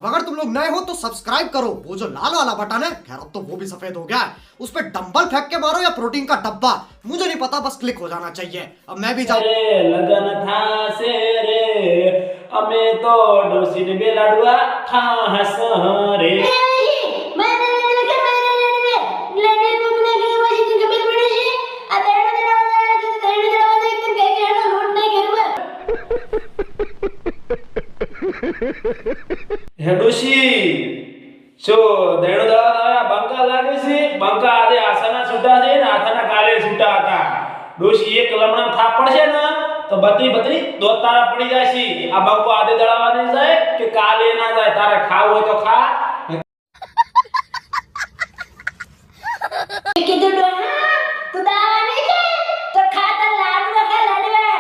अगर तुम लोग नए हो तो सब्सक्राइब करो, वो जो लाल वाला बटन है, खैर अब तो वो भी सफेद हो गया है, उस पे डंबल फेंक के मारो या प्रोटीन का डब्बा, मुझे नहीं पता, बस क्लिक हो जाना चाहिए। अब मैं भी जाऊं। लगन था से रे अमे तो डोसी ने लाडवा था हस रे हेडोशी शो देणो दवा બંકા લાગે છે બંકા આદે આસના છૂટા છે ને આથના કાલે છૂટા હતા ડોશી એક લમણા થાપ પડશે ને તો બત્રી બત્રી દોતારા પડી જાશે આ બંકો આદે દળાવા નહીં જાય કે કાલે ના જાય તારે ખાવ હોય તો ખા કીધું ડોહા તું દાવા નહીં છે તો ખાતા લાડુ ખા લાડવા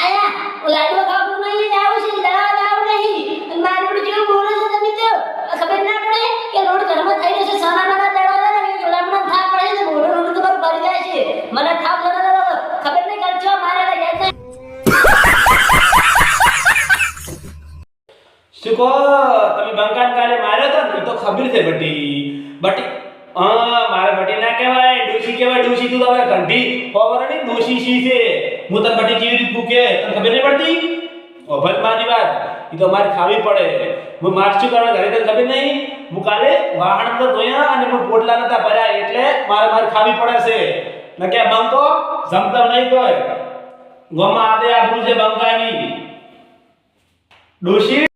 આયા લાડુ ખાવું નહીં જાવ છે દવા જાવ નહીં અને માર પડી જેવું બોલે છે તમે તો ખબર ના પડે કે રોડ ઘરમાં થઈ રહ્યો છે સોનાના દળવા ને લમણા થાપ પડે છે બોલો રોડ તો ભરી જાય છે મને થાપ જરા ખબર નહીં કરજો મારે યાદ નહીં શુકો તમે બંકાન કાલે માર્યો તો ને તો ખબર છે બટી બટી મારે બટી ના કહેવાય ડોશી કહેવાય ડોશી તું હવે ઘંટી ખબર નહીં ડોશી શી છે હું તને બટી કેવી રીત પૂકે તને ખબર નહીં પડતી ઓ ભલ મારી વાત ઈ તો મારે ખાવી પડે હું માર્ચું કરવા ઘરે તને ખબર નહીં હું કાલે વાહણ તો ધોયા અને હું પોટલા નતા ભર્યા એટલે મારે ખાવી પડે છે ન કે બંકો જમતા નહીં કોઈ ગોમાં આદે આબરૂ છે બંકાની ડોશી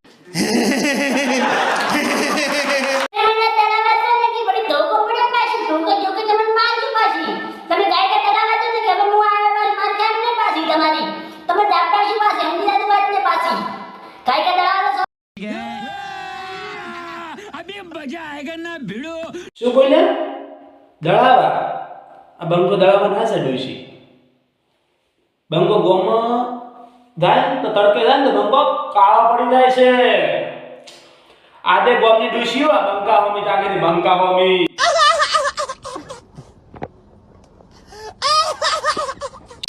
શું બોલે દળાવા આ બંકો દળાવા ના છે ડોશી બંકો ગોમાં જાય તો તડકે જાય ને તો બંકો કાળો પડી જાય છે આદે ગોમની ડોશીઓ આ બંકા હોમી તાકેની બંકા હોમી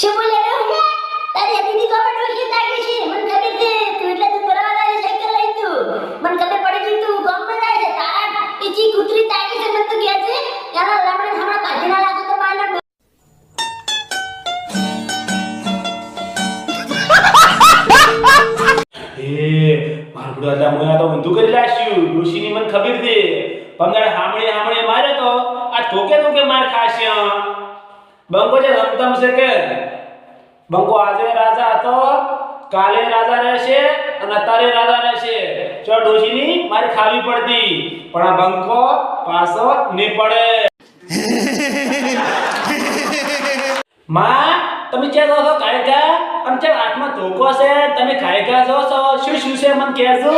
શું બોલે ડોહા તારી દીદી કોણ ડોશી તાકી છે મને ખબર છે તું એટલે તું બરાબર સાયકલ લઈ તું મને ખબર પડી ગઈ તું ગોમમાં જાય છે તારા ઈચી કૂતરી તાકી છે મને તો કહે છે યાર લમણે હમણાં કાઢી ના લાગો તો મારના મારું બુડા મોયા તો ઊંધું કરી લાશ્યું ડોશીની મને ખબર છે પંદર હામણે માર્યો તો આ ધોકે માર ખાશે બંકો જે રમતમ છે કે બંકો આજે રાજા હતો કાલે રાજા રહેશે અને અત્યારે રાજા રહેશે જો ડોશીની મારી ખાવી પડતી પણ આ બંકો પાછો નહીં પડે માં તમે ક્યાં જાવ છો કાયકા અને છે આત્મા ધોકો છે તમે કાયકા જો છો શું છે મને કહેજો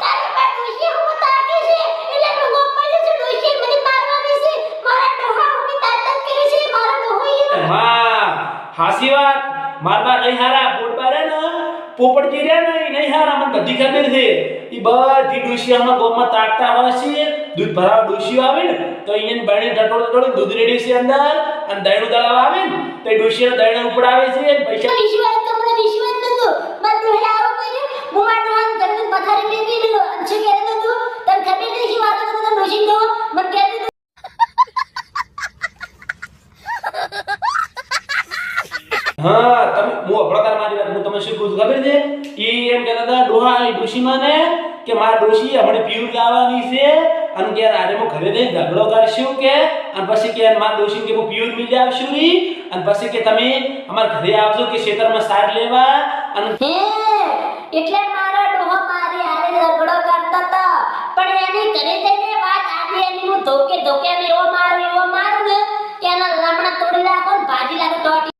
તારી પાસે ડોશી હું તાકી છે એટલે હું ગોપમાં છે ડોશી મને મારવાની છે મારા ડોહા હું તાકાત કરે છે મારા ડોહો માં હાસી વાત મારબા નહીં હારા પોટબા રે ને પોપટજી રે નહીં હારા મને બધી ખબર છે ઈ બધી ડોશી આમાં ગોમાં તાકતા હોય છે દૂધ ભરાવ ડોશી આવે ને તો અહીંયા બણે ટટોળ દૂધ રેડી છે અંદર અને દહીંનું દળાવ આવે ને તો ડોશી દહીં ઉપડાવે છે પૈસા વિશ્વાસ તો મને વિશ્વાસ નતો મત ડોહે આવો કોઈને મુમા ડોહન કરીને પથારી મેકી દીધો અંશે કે તો તું તને ખબર નથી વાતો તો ડોશી નો મત કે દીધું હા તમે મો અભળકાર મારી વાત હું તમને શું કહું છું ખબર છે ઈ એમ કહેતા હતા ડોહા ઈ ડોશી માને કે મારા ડોશી આપણે પ્યુર લાવવાની છે અને કે આરે મો ઘરે જઈને ઝઘડો કરશું કે અને પછી કે મારા ડોશી કે હું પ્યુર મિલી આવશું ઈ અને પછી કે તમે અમાર ઘરે આવજો કે ખેતરમાં સાર લેવા અને હે એટલે મારા ડોહો મારી હારે ઝઘડો કરતા હતા પણ એની ઘરે જઈને વાત આડી એની હું ધોકે ને એવો મારું ને કે એના લમણા તોડી નાખો ને ભાજી લાગે ટોટી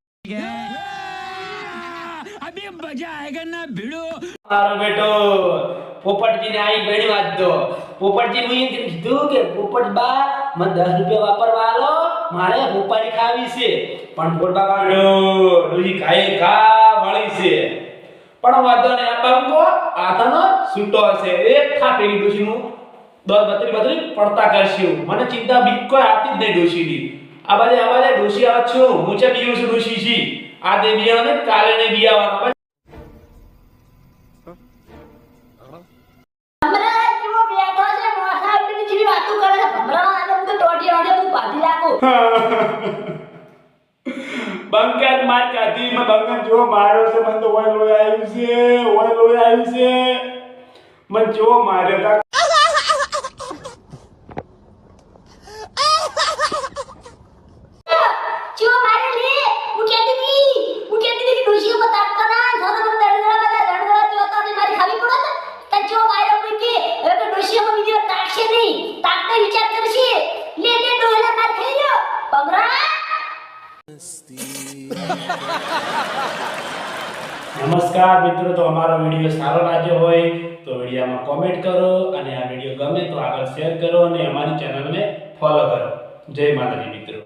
अभी मजा आएगा ना भिड़ो મારો બેટો પોપટજીને આઈ બેડી વાત દો પોપટજી હું એમ કીધું કે પોપટબા મને 10 રૂપિયા વાપરવા આલો મારે ઉપાડી ખાવી છે પણ પોપટબા કાઢો ડોહી ખાઈ ખા વળી છે પણ વાતો ને આ બંકો આતાનો છૂટો છે એક થાપેલી ડોશીનું દોર બત્રી પડતા કરશું મને ચિંતા બીક કોઈ આવતી જ નહીં ડોશીની આ બાજે ડોશી આવ છું હું છે બીયું છું ડોશી છી આ દે બિયાને કાલે ને બિયાવાનો હમણાં કેવો બંકન માર કાધી માં બંકન જો માર્યો છે મને તો ઓય લોય આવ્યું છે મને જો માર્યો તા જો મારે લે હું કહેતી હતી કે ડોશી મત આપવાના થોડો મને દડદડા જોતા ને મારી ખાવી પડો ને જો માર્યો કોઈ કે હવે તો ડોશી માં બીજો તાકશે નહીં તાકતે વિચાર કરશે લે ડોહલા માર થઈ ગયો બબરા નમસ્કાર મિત્રો, તો અમારો વિડીયો સારો લાગ્યો હોય તો વિડીયોમાં કોમેન્ટ કરો અને આ વિડીયો ગમે તો આગળ શેર કરો અને અમારી ચેનલને ફોલો કરો. જય માતાજી મિત્રો.